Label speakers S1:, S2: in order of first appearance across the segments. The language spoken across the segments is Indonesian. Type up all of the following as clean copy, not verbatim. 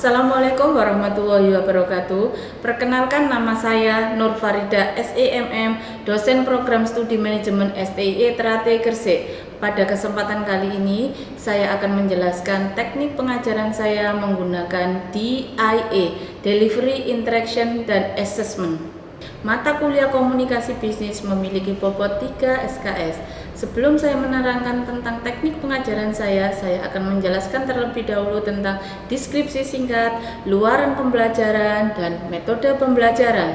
S1: Assalamualaikum warahmatullahi wabarakatuh. Perkenalkan, nama saya Nur Farida SEMM, dosen program studi manajemen STIE Trate Gresik. Pada kesempatan kali ini, saya akan menjelaskan teknik pengajaran saya menggunakan DIA, Delivery, Interaction, dan Assessment. Mata kuliah komunikasi bisnis memiliki bobot 3 SKS. Sebelum saya menerangkan tentang teknik pengajaran saya akan menjelaskan terlebih dahulu tentang deskripsi singkat, luaran pembelajaran, dan metode pembelajaran.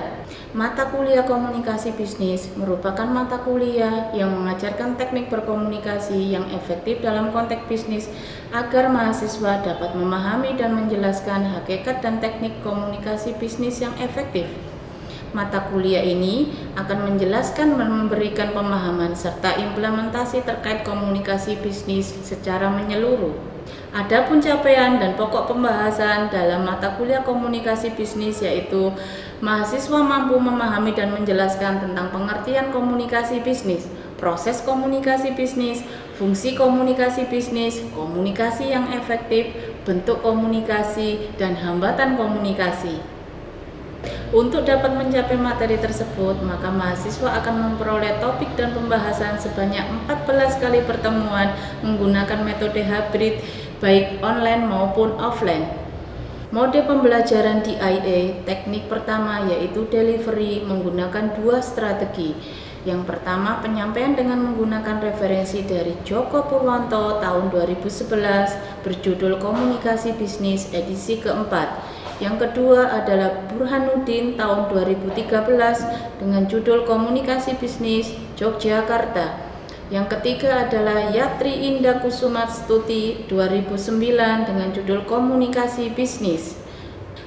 S1: Mata kuliah komunikasi bisnis merupakan mata kuliah yang mengajarkan teknik berkomunikasi yang efektif dalam konteks bisnis agar mahasiswa dapat memahami dan menjelaskan hakikat dan teknik komunikasi bisnis yang efektif. Mata kuliah ini akan menjelaskan dan memberikan pemahaman serta implementasi terkait komunikasi bisnis secara menyeluruh. Adapun capaian dan pokok pembahasan dalam mata kuliah komunikasi bisnis yaitu mahasiswa mampu memahami dan menjelaskan tentang pengertian komunikasi bisnis, proses komunikasi bisnis, fungsi komunikasi bisnis, komunikasi yang efektif, bentuk komunikasi, dan hambatan komunikasi. Untuk dapat mencapai materi tersebut, maka mahasiswa akan memperoleh topik dan pembahasan sebanyak 14 kali pertemuan menggunakan metode hybrid baik online maupun offline. Mode pembelajaran DIA, teknik pertama yaitu delivery menggunakan dua strategi. Yang pertama, penyampaian dengan menggunakan referensi dari Joko Purwanto tahun 2011 berjudul Komunikasi Bisnis edisi keempat. Yang kedua adalah Burhanuddin tahun 2013 dengan judul Komunikasi Bisnis Yogyakarta. Yang ketiga adalah Yatri Indah Kusumastuti 2009 dengan judul Komunikasi Bisnis.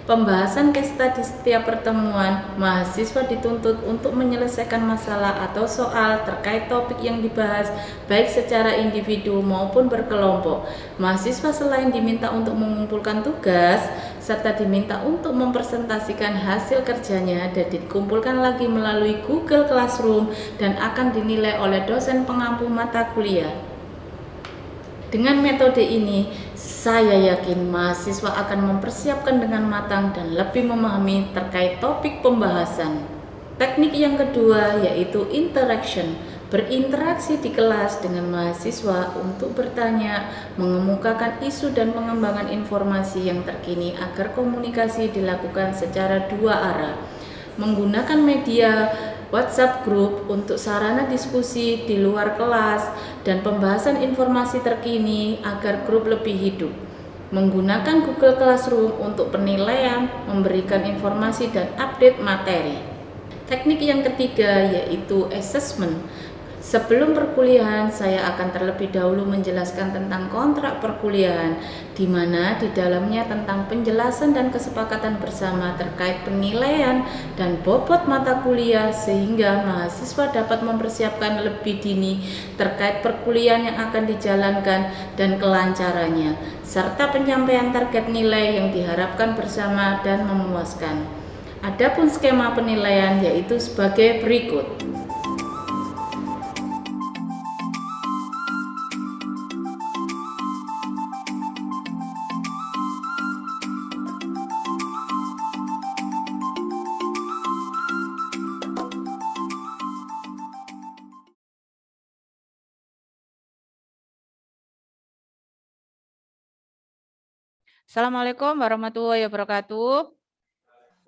S1: Pembahasan case study setiap pertemuan, mahasiswa dituntut untuk menyelesaikan masalah atau soal terkait topik yang dibahas baik secara individu maupun berkelompok. Mahasiswa selain diminta untuk mengumpulkan tugas, serta diminta untuk mempresentasikan hasil kerjanya dan dikumpulkan lagi melalui Google Classroom dan akan dinilai oleh dosen pengampu mata kuliah. Dengan metode ini, saya yakin mahasiswa akan mempersiapkan dengan matang dan lebih memahami terkait topik pembahasan. Teknik yang kedua yaitu interaction, berinteraksi di kelas dengan mahasiswa untuk bertanya, mengemukakan isu dan pengembangan informasi yang terkini agar komunikasi dilakukan secara dua arah. Menggunakan media WhatsApp Group untuk sarana diskusi di luar kelas dan pembahasan informasi terkini agar grup lebih hidup. Menggunakan Google Classroom untuk penilaian, memberikan informasi dan update materi. Teknik yang ketiga yaitu assessment. Sebelum perkuliahan, saya akan terlebih dahulu menjelaskan tentang kontrak perkuliahan, di mana di dalamnya tentang penjelasan dan kesepakatan bersama terkait penilaian dan bobot mata kuliah sehingga mahasiswa dapat mempersiapkan lebih dini terkait perkuliahan yang akan dijalankan dan kelancarannya, serta penyampaian target nilai yang diharapkan bersama dan memuaskan. Adapun skema penilaian yaitu sebagai berikut. Assalamualaikum warahmatullahi wabarakatuh.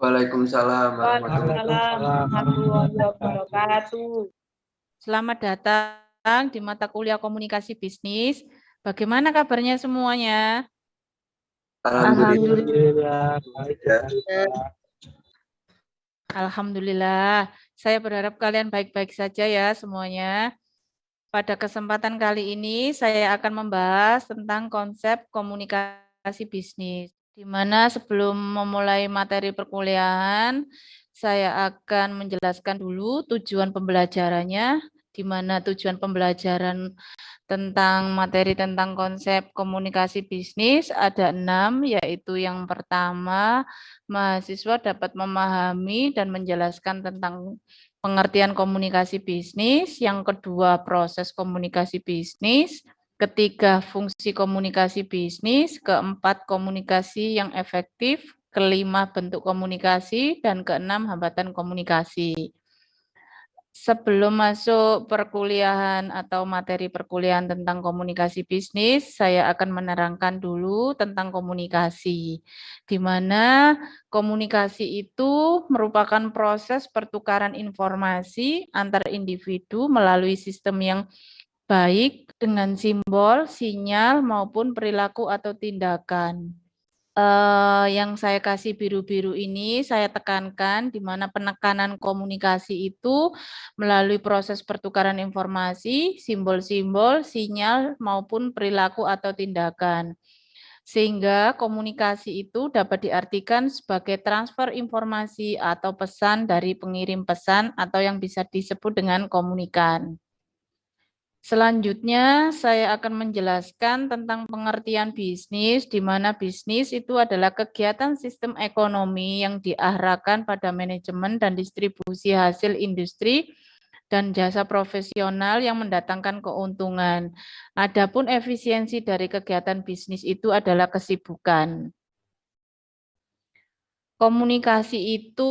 S2: Waalaikumsalam
S3: warahmatullahi wabarakatuh.
S1: Selamat datang di mata kuliah komunikasi bisnis. Bagaimana kabarnya semuanya?
S3: Alhamdulillah.
S1: Alhamdulillah. Saya berharap kalian baik-baik saja ya semuanya. Pada kesempatan kali ini saya akan membahas tentang konsep komunikasi bisnis. Di mana sebelum memulai materi perkuliahan, saya akan menjelaskan dulu tujuan pembelajarannya, di mana tujuan pembelajaran tentang materi tentang konsep komunikasi bisnis ada 6, yaitu yang pertama, mahasiswa dapat memahami dan menjelaskan tentang pengertian komunikasi bisnis, yang kedua proses komunikasi bisnis, ketiga, fungsi komunikasi bisnis, keempat, komunikasi yang efektif, kelima, bentuk komunikasi, dan keenam, hambatan komunikasi. Sebelum masuk perkuliahan atau materi perkuliahan tentang komunikasi bisnis, saya akan menerangkan dulu tentang komunikasi, di mana komunikasi itu merupakan proses pertukaran informasi antar individu melalui sistem yang baik dengan simbol, sinyal, maupun perilaku atau tindakan. Yang saya kasih biru-biru ini saya tekankan di mana penekanan komunikasi itu melalui proses pertukaran informasi, simbol-simbol, sinyal, maupun perilaku atau tindakan. Sehingga komunikasi itu dapat diartikan sebagai transfer informasi atau pesan dari pengirim pesan atau yang bisa disebut dengan komunikan. Selanjutnya, saya akan menjelaskan tentang pengertian bisnis, di mana bisnis itu adalah kegiatan sistem ekonomi yang diarahkan pada manajemen dan distribusi hasil industri dan jasa profesional yang mendatangkan keuntungan. Adapun efisiensi dari kegiatan bisnis itu adalah kesibukan. Komunikasi itu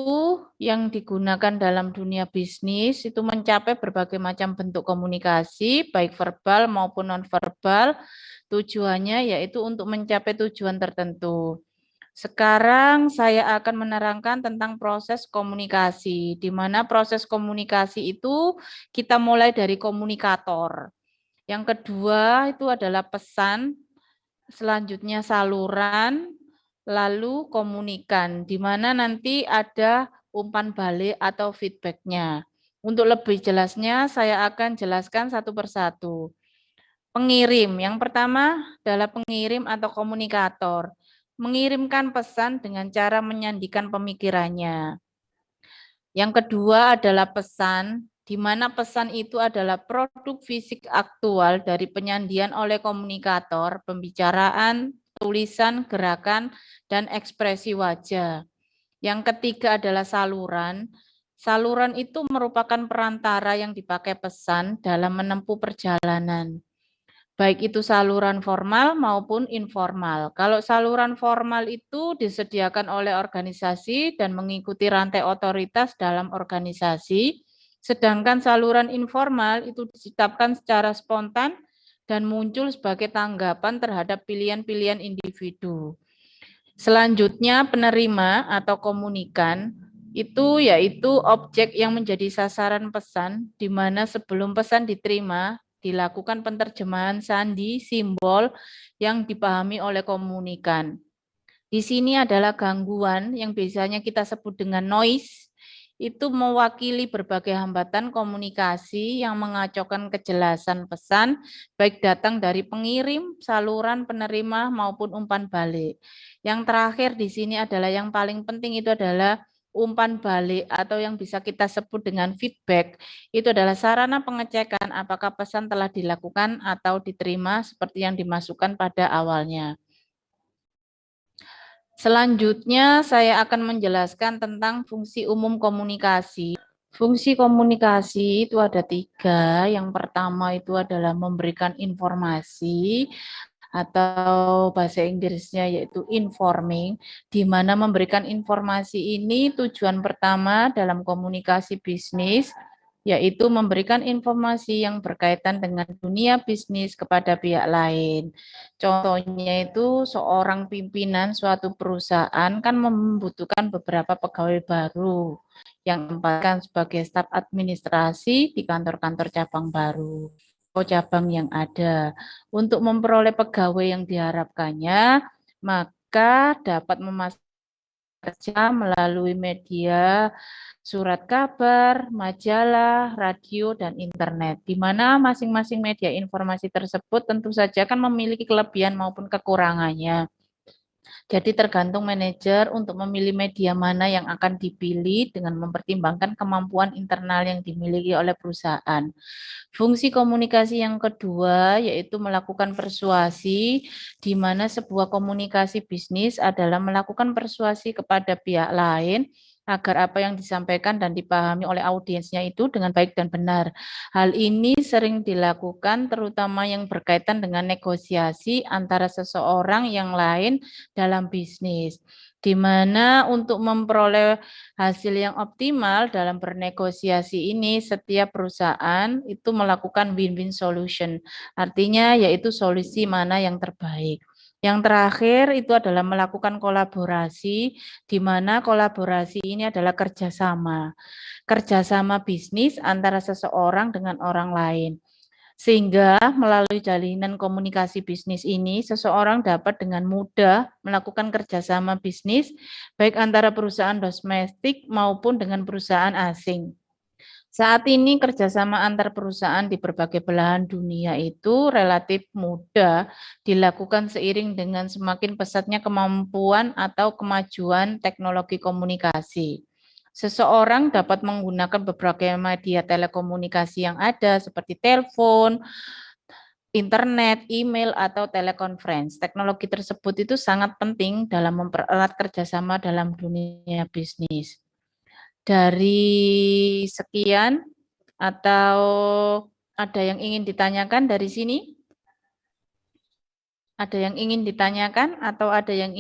S1: yang digunakan dalam dunia bisnis itu mencapai berbagai macam bentuk komunikasi, baik verbal maupun non-verbal. Tujuannya yaitu untuk mencapai tujuan tertentu. Sekarang saya akan menerangkan tentang proses komunikasi, di mana proses komunikasi itu kita mulai dari komunikator. Yang kedua itu adalah pesan, selanjutnya saluran, lalu komunikan, di mana nanti ada umpan balik atau feedback-nya. Untuk lebih jelasnya, saya akan jelaskan satu persatu. Pengirim, yang pertama adalah pengirim atau komunikator. Mengirimkan pesan dengan cara menyandikan pemikirannya. Yang kedua adalah pesan, di mana pesan itu adalah produk fisik aktual dari penyandian oleh komunikator, pembicaraan, tulisan, gerakan, dan ekspresi wajah. Yang ketiga adalah saluran. Saluran itu merupakan perantara yang dipakai pesan dalam menempuh perjalanan. Baik itu saluran formal maupun informal. Kalau saluran formal itu disediakan oleh organisasi dan mengikuti rantai otoritas dalam organisasi, sedangkan saluran informal itu diciptakan secara spontan dan muncul sebagai tanggapan terhadap pilihan-pilihan individu. Selanjutnya penerima atau komunikan itu yaitu objek yang menjadi sasaran pesan, di mana sebelum pesan diterima dilakukan penerjemahan sandi simbol yang dipahami oleh komunikan. Di sini adalah gangguan yang biasanya kita sebut dengan noise, itu mewakili berbagai hambatan komunikasi yang mengacaukan kejelasan pesan, baik datang dari pengirim, saluran, penerima, maupun umpan balik. Yang terakhir di sini adalah yang paling penting itu adalah umpan balik atau yang bisa kita sebut dengan feedback. Itu adalah sarana pengecekan apakah pesan telah dilakukan atau diterima seperti yang dimasukkan pada awalnya. Selanjutnya saya akan menjelaskan tentang fungsi umum komunikasi. Fungsi komunikasi itu ada 3. Yang pertama itu adalah memberikan informasi atau bahasa Inggrisnya yaitu informing, di mana memberikan informasi ini tujuan pertama dalam komunikasi bisnis, yaitu memberikan informasi yang berkaitan dengan dunia bisnis kepada pihak lain. Contohnya itu seorang pimpinan suatu perusahaan kan membutuhkan beberapa pegawai baru yang ditempatkan sebagai staf administrasi di kantor-kantor cabang baru atau cabang yang ada. Untuk memperoleh pegawai yang diharapkannya, maka dapat memasarkan kerja melalui media, surat kabar, majalah, radio, dan internet, di mana masing-masing media informasi tersebut tentu saja akan memiliki kelebihan maupun kekurangannya. Jadi tergantung manajer untuk memilih media mana yang akan dipilih dengan mempertimbangkan kemampuan internal yang dimiliki oleh perusahaan. Fungsi komunikasi yang kedua yaitu melakukan persuasi, di mana sebuah komunikasi bisnis adalah melakukan persuasi kepada pihak lain agar apa yang disampaikan dan dipahami oleh audiensnya itu dengan baik dan benar. Hal ini sering dilakukan terutama yang berkaitan dengan negosiasi antara seseorang yang lain dalam bisnis, di mana untuk memperoleh hasil yang optimal dalam bernegosiasi ini, setiap perusahaan itu melakukan win-win solution, artinya yaitu solusi mana yang terbaik. Yang terakhir itu adalah melakukan kolaborasi, di mana kolaborasi ini adalah kerjasama bisnis antara seseorang dengan orang lain. Sehingga melalui jalinan komunikasi bisnis ini, seseorang dapat dengan mudah melakukan kerjasama bisnis, baik antara perusahaan domestik maupun dengan perusahaan asing. Saat ini kerjasama antar perusahaan di berbagai belahan dunia itu relatif mudah dilakukan seiring dengan semakin pesatnya kemampuan atau kemajuan teknologi komunikasi. Seseorang dapat menggunakan beberapa media telekomunikasi yang ada seperti telepon, internet, email, atau telekonferensi. Teknologi tersebut itu sangat penting dalam mempererat kerjasama dalam dunia bisnis. Dari sekian, atau ada yang ingin ditanyakan dari sini? Ada yang ingin ditanyakan atau ada yang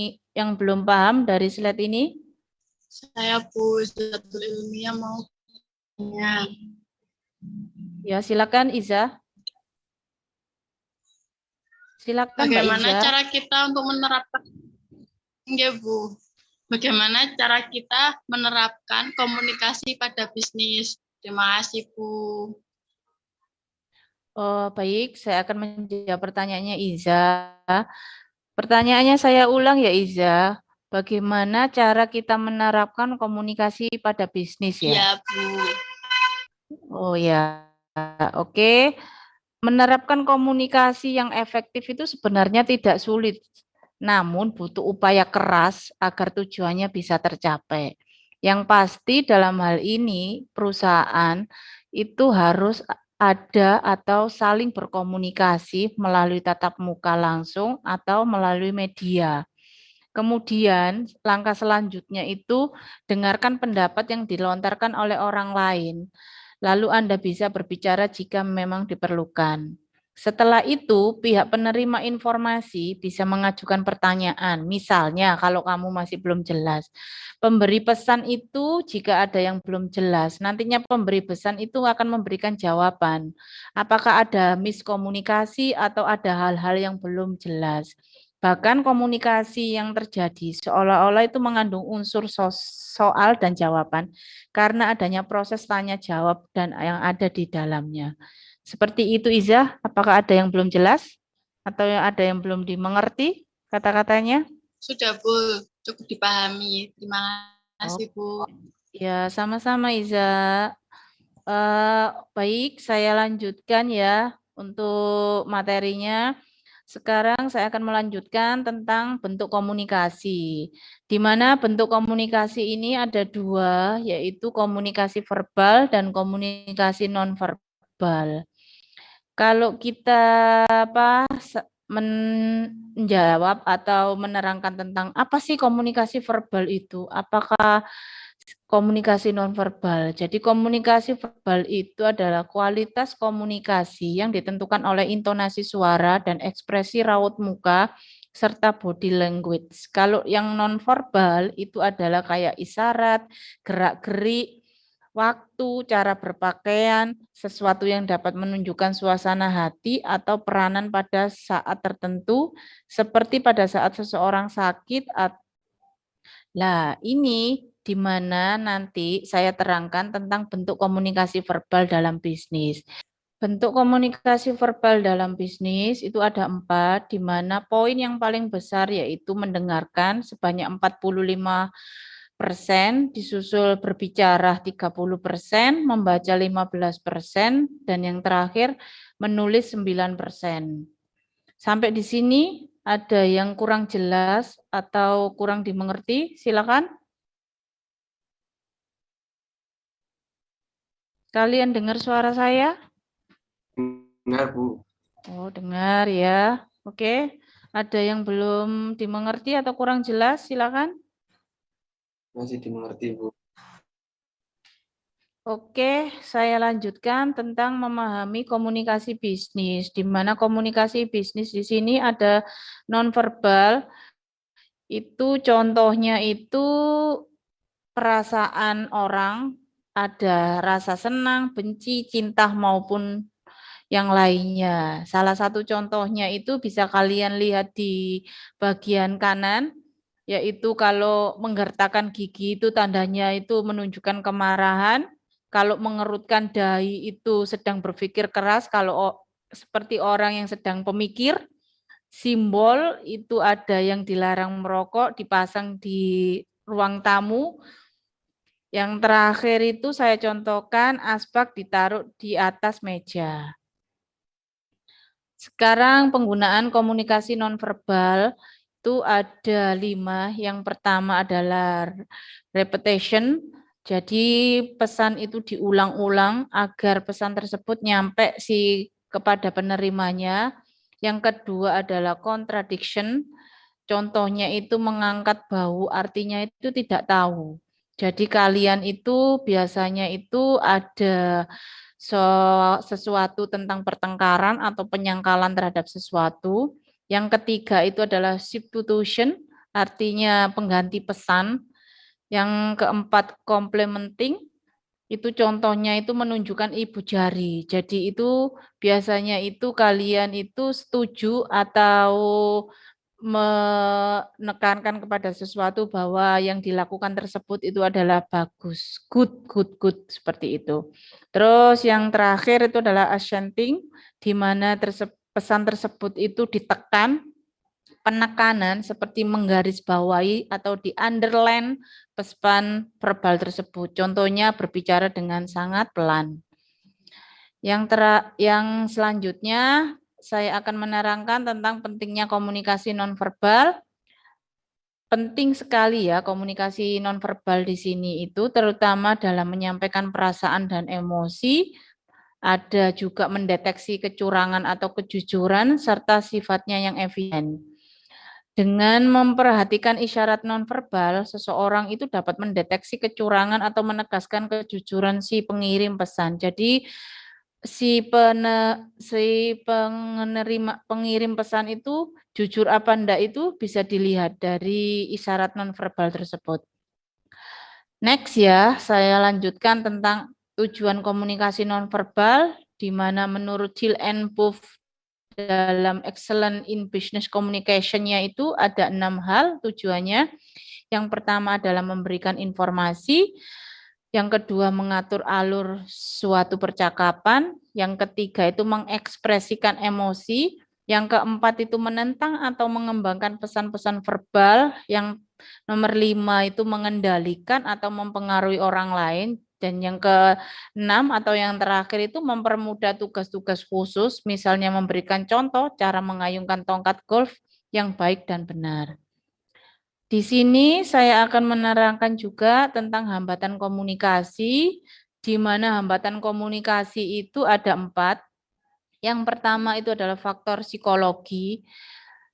S1: belum paham dari slide ini?
S3: Saya Bu Zatul Ilmiah mau tanya.
S1: Ya, silakan Iza. Silakan Mbak
S3: Bagaimana
S1: Iza.
S3: cara kita untuk menerapkan, enggak Bu, bagaimana cara kita menerapkan komunikasi pada bisnis? Terima kasih Bu.
S1: Oh, baik, saya akan menjawab pertanyaannya Iza. Pertanyaannya saya ulang ya Iza. Bagaimana cara kita menerapkan komunikasi pada bisnis ya?
S3: Iya Bu.
S1: Oh ya, oke. Menerapkan komunikasi yang efektif itu sebenarnya tidak sulit, namun butuh upaya keras agar tujuannya bisa tercapai. Yang pasti dalam hal ini perusahaan itu harus ada atau saling berkomunikasi melalui tatap muka langsung atau melalui media. Kemudian langkah selanjutnya itu dengarkan pendapat yang dilontarkan oleh orang lain. Lalu Anda bisa berbicara jika memang diperlukan. Setelah itu, pihak penerima informasi bisa mengajukan pertanyaan. Misalnya, kalau kamu masih belum jelas. Pemberi pesan itu jika ada yang belum jelas, nantinya pemberi pesan itu akan memberikan jawaban. Apakah ada miskomunikasi atau ada hal-hal yang belum jelas. Bahkan komunikasi yang terjadi seolah-olah itu mengandung unsur soal dan jawaban karena adanya proses tanya jawab dan yang ada di dalamnya. Seperti itu Iza, apakah ada yang belum jelas atau ada yang belum dimengerti kata-katanya?
S3: Sudah Bu, cukup dipahami. Terima kasih Bu.
S1: Ya, sama-sama Iza. Baik, saya lanjutkan ya untuk materinya. Sekarang saya akan melanjutkan tentang bentuk komunikasi. Di mana bentuk komunikasi ini ada dua, yaitu komunikasi verbal dan komunikasi nonverbal. Kalau kita menjawab atau menerangkan tentang apa sih komunikasi verbal itu? Apakah komunikasi nonverbal. Jadi komunikasi verbal itu adalah kualitas komunikasi yang ditentukan oleh intonasi suara dan ekspresi raut muka serta body language. Kalau yang nonverbal itu adalah kayak isyarat, gerak-gerik, waktu, cara berpakaian, sesuatu yang dapat menunjukkan suasana hati atau peranan pada saat tertentu, seperti pada saat seseorang sakit. Nah, ini di mana nanti saya terangkan tentang bentuk komunikasi verbal dalam bisnis. Bentuk komunikasi verbal dalam bisnis itu ada 4, di mana poin yang paling besar yaitu mendengarkan sebanyak 45%, disusul berbicara 30%, membaca 15%, dan yang terakhir menulis 9%. Sampai di sini ada yang kurang jelas atau kurang dimengerti? Silakan. Kalian dengar suara saya?
S2: Dengar, Bu.
S1: Oh, dengar ya. Oke. Ada yang belum dimengerti atau kurang jelas? Silakan.
S2: Masih dimengerti, Bu.
S1: Oke, saya lanjutkan tentang memahami komunikasi bisnis, di mana komunikasi bisnis di sini ada nonverbal, itu contohnya itu perasaan orang, ada rasa senang, benci, cinta maupun yang lainnya. Salah satu contohnya itu bisa kalian lihat di bagian kanan, yaitu kalau menggertakkan gigi itu tandanya itu menunjukkan kemarahan, kalau mengerutkan dahi itu sedang berpikir keras, kalau seperti orang yang sedang pemikir, simbol itu ada yang dilarang merokok, dipasang di ruang tamu. Yang terakhir itu saya contohkan asbak ditaruh di atas meja. Sekarang penggunaan komunikasi nonverbal itu ada 5. Yang pertama adalah repetition. Jadi pesan itu diulang-ulang agar pesan tersebut nyampe kepada penerimanya. Yang kedua adalah contradiction. Contohnya itu mengangkat bau, artinya itu tidak tahu. Jadi kalian itu biasanya itu ada sesuatu tentang pertengkaran atau penyangkalan terhadap sesuatu. Yang ketiga itu adalah substitution, artinya pengganti pesan. Yang keempat complementing, itu contohnya itu menunjukkan ibu jari. Jadi itu biasanya itu kalian itu setuju atau menekankan kepada sesuatu bahwa yang dilakukan tersebut itu adalah bagus, good, good, good, seperti itu. Terus yang terakhir itu adalah assenting, di mana pesan tersebut itu ditekan, penekanan seperti menggarisbawahi atau di underline pesan verbal tersebut. Contohnya berbicara dengan sangat pelan. Yang selanjutnya saya akan menerangkan tentang pentingnya komunikasi nonverbal. Penting sekali ya komunikasi nonverbal di sini itu, terutama dalam menyampaikan perasaan dan emosi, ada juga mendeteksi kecurangan atau kejujuran, serta sifatnya yang efisien. Dengan memperhatikan isyarat nonverbal, seseorang itu dapat mendeteksi kecurangan atau menegaskan kejujuran si pengirim pesan. Jadi si pengirim pesan itu jujur apa enggak itu bisa dilihat dari isyarat nonverbal tersebut. Next ya, saya lanjutkan tentang tujuan komunikasi nonverbal, di mana menurut Jill and Booth dalam Excellent in Business Communication-nya itu ada 6 hal tujuannya. Yang pertama adalah memberikan informasi, yang kedua mengatur alur suatu percakapan, yang ketiga itu mengekspresikan emosi, yang keempat itu menentang atau mengembangkan pesan-pesan verbal, yang nomor 5 itu mengendalikan atau mempengaruhi orang lain, dan yang keenam atau yang terakhir itu mempermudah tugas-tugas khusus, misalnya memberikan contoh cara mengayunkan tongkat golf yang baik dan benar. Di sini saya akan menerangkan juga tentang hambatan komunikasi, di mana hambatan komunikasi itu ada 4. Yang pertama itu adalah faktor psikologi.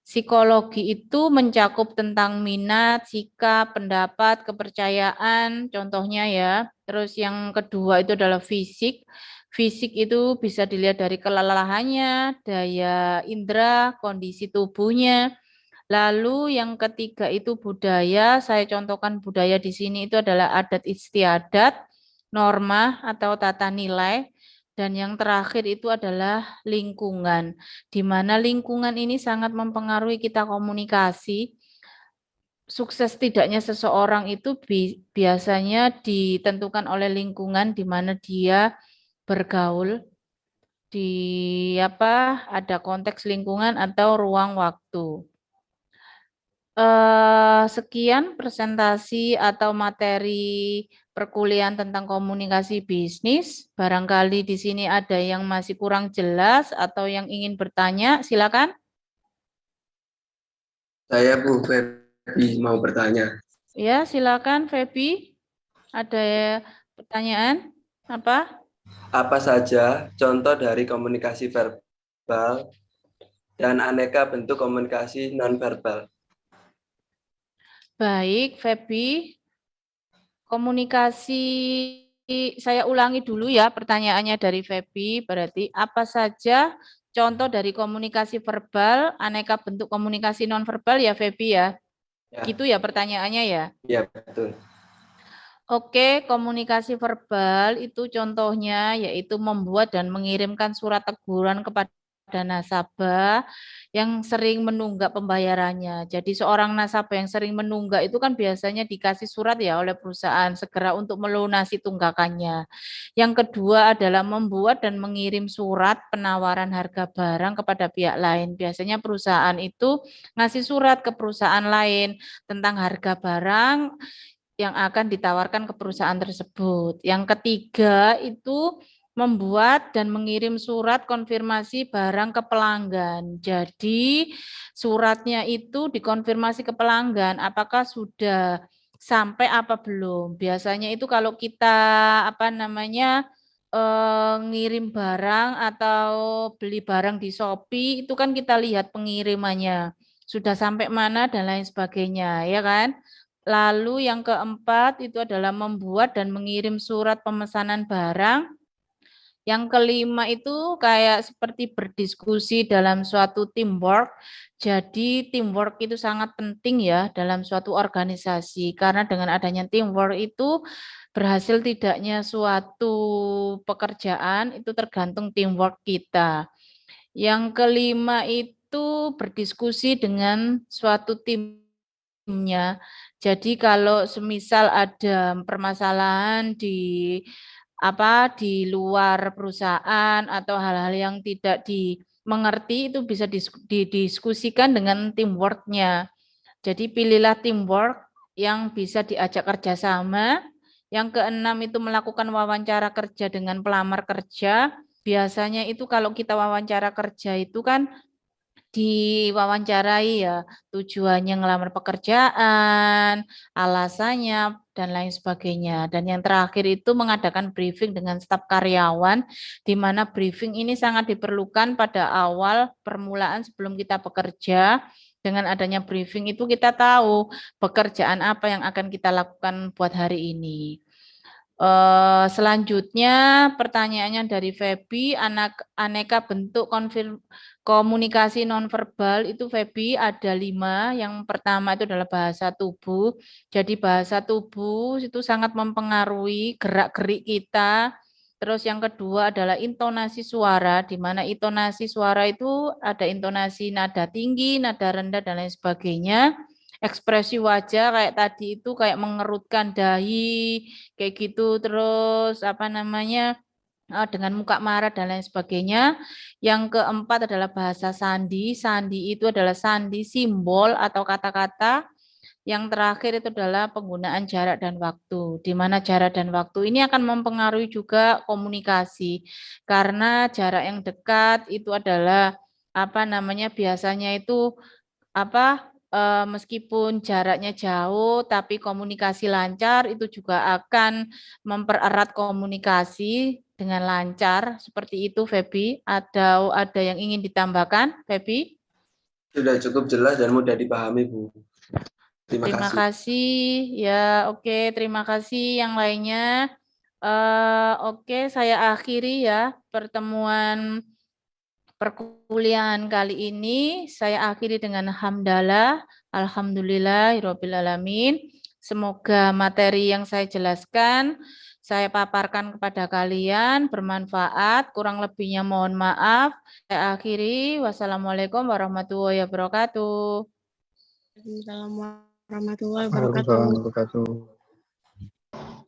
S1: Psikologi itu mencakup tentang minat, sikap, pendapat, kepercayaan, contohnya ya. Terus yang kedua itu adalah fisik. Fisik itu bisa dilihat dari kelelahannya, daya indera, kondisi tubuhnya. Lalu yang ketiga itu budaya, saya contohkan budaya di sini itu adalah adat istiadat, norma atau tata nilai, dan yang terakhir itu adalah lingkungan, di mana lingkungan ini sangat mempengaruhi kita komunikasi. Sukses tidaknya seseorang itu biasanya ditentukan oleh lingkungan di mana dia bergaul, ada konteks lingkungan atau ruang waktu. Sekian presentasi atau materi perkuliahan tentang komunikasi bisnis. Barangkali di sini ada yang masih kurang jelas atau yang ingin bertanya, silakan.
S2: Saya Bu Febi mau bertanya.
S1: Ya, silakan Febi. Ada pertanyaan? Apa?
S2: Apa saja contoh dari komunikasi verbal dan aneka bentuk komunikasi nonverbal?
S1: Baik, Febi. Komunikasi saya ulangi dulu ya pertanyaannya dari Febi. Berarti apa saja contoh dari komunikasi verbal, aneka bentuk komunikasi nonverbal ya Febi ya?
S2: Ya,
S1: Gitu ya pertanyaannya ya?
S2: ya betul.
S1: Oke, komunikasi verbal itu contohnya yaitu membuat dan mengirimkan surat teguran kepada nasabah yang sering menunggak pembayarannya. Jadi seorang nasabah yang sering menunggak itu kan biasanya dikasih surat ya oleh perusahaan segera untuk melunasi tunggakannya. Yang kedua adalah membuat dan mengirim surat penawaran harga barang kepada pihak lain. Biasanya perusahaan itu ngasih surat ke perusahaan lain tentang harga barang yang akan ditawarkan ke perusahaan tersebut. Yang ketiga itu membuat dan mengirim surat konfirmasi barang ke pelanggan. Jadi suratnya itu dikonfirmasi ke pelanggan apakah sudah sampai apa belum. Biasanya itu kalau kita ngirim barang atau beli barang di Shopee itu kan kita lihat pengirimannya sudah sampai mana dan lain sebagainya, ya kan? Lalu yang keempat itu adalah membuat dan mengirim surat pemesanan barang. Yang kelima itu kayak seperti berdiskusi dalam suatu teamwork. Jadi teamwork itu sangat penting ya dalam suatu organisasi. Karena dengan adanya teamwork itu berhasil tidaknya suatu pekerjaan itu tergantung teamwork kita. Yang kelima itu berdiskusi dengan suatu timnya. Jadi kalau semisal ada permasalahan di luar perusahaan atau hal-hal yang tidak dimengerti itu bisa didiskusikan dengan teamwork-nya. Jadi pilihlah teamwork yang bisa diajak kerjasama. Yang keenam itu melakukan wawancara kerja dengan pelamar kerja. Biasanya itu kalau kita wawancara kerja itu kan diwawancarai ya tujuannya ngelamar pekerjaan, alasannya dan lain sebagainya. Dan yang terakhir itu mengadakan briefing dengan staf karyawan di mana briefing ini sangat diperlukan pada awal permulaan sebelum kita bekerja. Dengan adanya briefing itu kita tahu pekerjaan apa yang akan kita lakukan buat hari ini. Selanjutnya pertanyaannya dari Febi, aneka bentuk komunikasi nonverbal itu Febi ada 5. Yang pertama itu adalah bahasa tubuh. Jadi bahasa tubuh itu sangat mempengaruhi gerak-gerik kita. Terus yang kedua adalah intonasi suara, di mana intonasi suara itu ada intonasi nada tinggi, nada rendah, dan lain sebagainya. Ekspresi wajah kayak tadi itu kayak mengerutkan dahi, kayak gitu, terus dengan muka marah dan lain sebagainya. Yang keempat adalah bahasa sandi. Sandi itu adalah sandi simbol atau kata-kata. Yang terakhir itu adalah penggunaan jarak dan waktu. Di mana jarak dan waktu ini akan mempengaruhi juga komunikasi. Karena jarak yang dekat itu adalah biasanya itu meskipun jaraknya jauh tapi komunikasi lancar itu juga akan mempererat komunikasi dengan lancar. Seperti itu Febi. Ada yang ingin ditambahkan Febi?
S2: Sudah cukup jelas dan mudah dipahami, Bu. Terima kasih.
S1: kasih. Ya, oke, terima kasih. Yang lainnya, oke, saya akhiri ya pertemuan perkuliahan kali ini. Saya akhiri dengan hamdalah, alhamdulillahirabbil alamin. Semoga materi yang saya jelaskan, saya paparkan kepada kalian bermanfaat. Kurang lebihnya mohon maaf. Saya akhiri. Wassalamualaikum warahmatullahi wabarakatuh.
S3: Assalamualaikum warahmatullahi
S4: Waalaikumsalam
S3: wabarakatuh.
S4: warahmatullahi wabarakatuh.